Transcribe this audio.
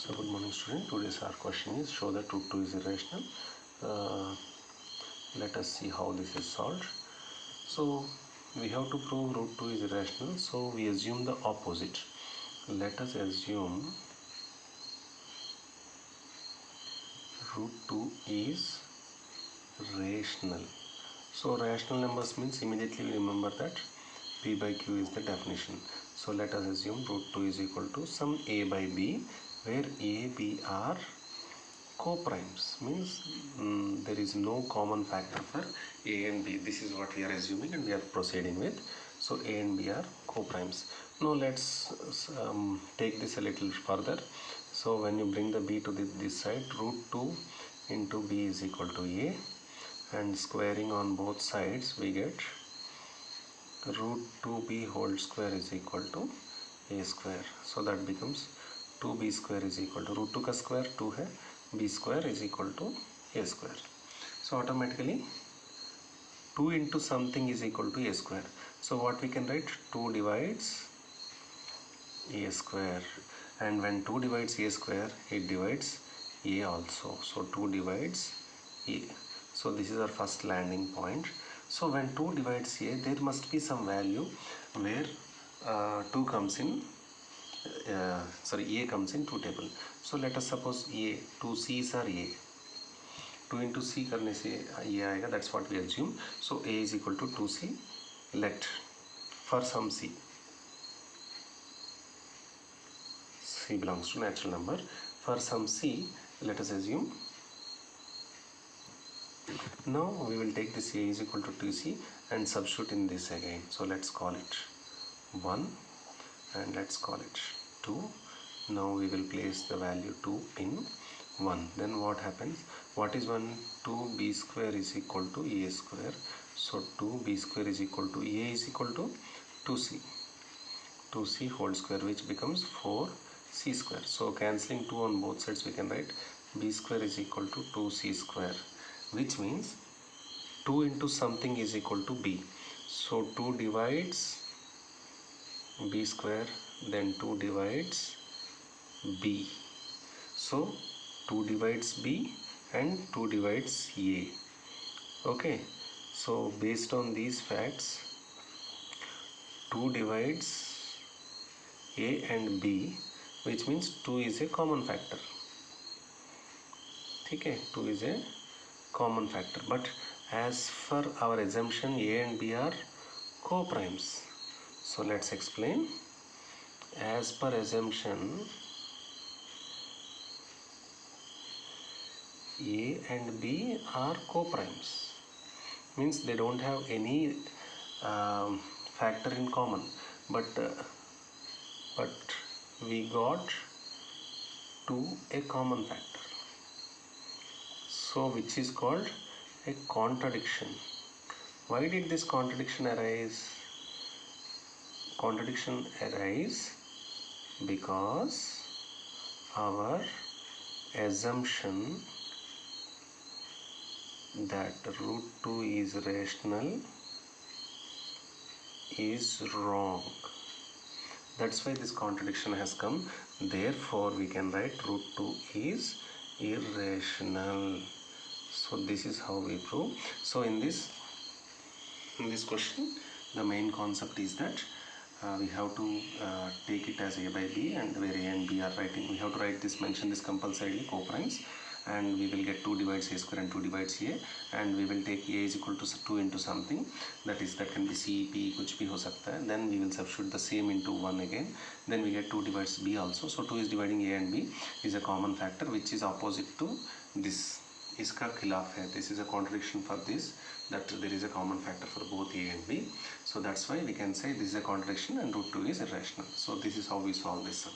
So good morning student. Today's our question is show that root 2 is irrational. Let us see how this is solved. So we have to prove root 2 is irrational. So we assume the opposite. Let us assume root 2 is rational. So rational numbers means immediately we remember that P by Q is the definition. So let us assume root 2 is equal to some A by B, where A, B are co-primes, means there is no common factor for A and B. This is what we are assuming and we are proceeding with. So A and B are co-primes. Now let's take this a little further. So when you bring the B to this side, root 2 into B is equal to A, and squaring on both sides we get root 2b whole square is equal to a square. So that becomes 2b square is equal to root 2 का square 2 है, b square is equal to a square. So automatically 2 into something is equal to a square. So what we can write, 2 divides a square, and when 2 divides a square it divides a also. So 2 divides a. So this is our first landing point. So when 2 divides a, there must be some value where 2 comes in, a comes in 2 table. So let us suppose a, 2 c's are a, 2 into c करने से ये आएगा, that's what we assume. So a is equal to 2c. Let for some c belongs to natural number. For some c, let us assume. Now we will take this a is equal to 2c and substitute in this again. So let's call it 1 and let's call it 2. Now we will place the value 2 in 1. Then what happens? What is 1? 2b square is equal to a square. So 2b square is equal to a is equal to 2c. 2c whole square, which becomes 4c square. So cancelling 2 on both sides, we can write b square is equal to 2c square, which means 2 into something is equal to b. So 2 divides b square, then 2 divides b. So 2 divides b and 2 divides a. Okay, so based on these facts, 2 divides a and b, which means 2 is a common factor. Okay, 2 is a common factor, but as for our assumption a and b are co-primes. So let's explain. As per assumption, a and b are co-primes, means they don't have any factor in common, but we got 2 a common factor, so which is called a contradiction. Why did this contradiction arise? Contradiction arise because our assumption that root 2 is rational is wrong. That's why this contradiction has come. Therefore we can write root 2 is irrational. So this is how we prove. So in this question, the main concept is that we have to take it as a by b, and where a and b are writing, we have to write this, mention this compulsorily, co-primes, and we will get 2 divides a square and 2 divides a, and we will take a is equal to 2 into something, that can be c, p, कुछ भी हो सकता है. Then we will substitute the same into 1 again. Then we get 2 divides b also. So 2 is dividing a and b is a common factor which is opposite to this. इसका खिलाफ है. This is a contradiction for this, that there is a common factor for both a and b. So that's why we can say this is a contradiction and root 2 is irrational. So this is how we solve this sum.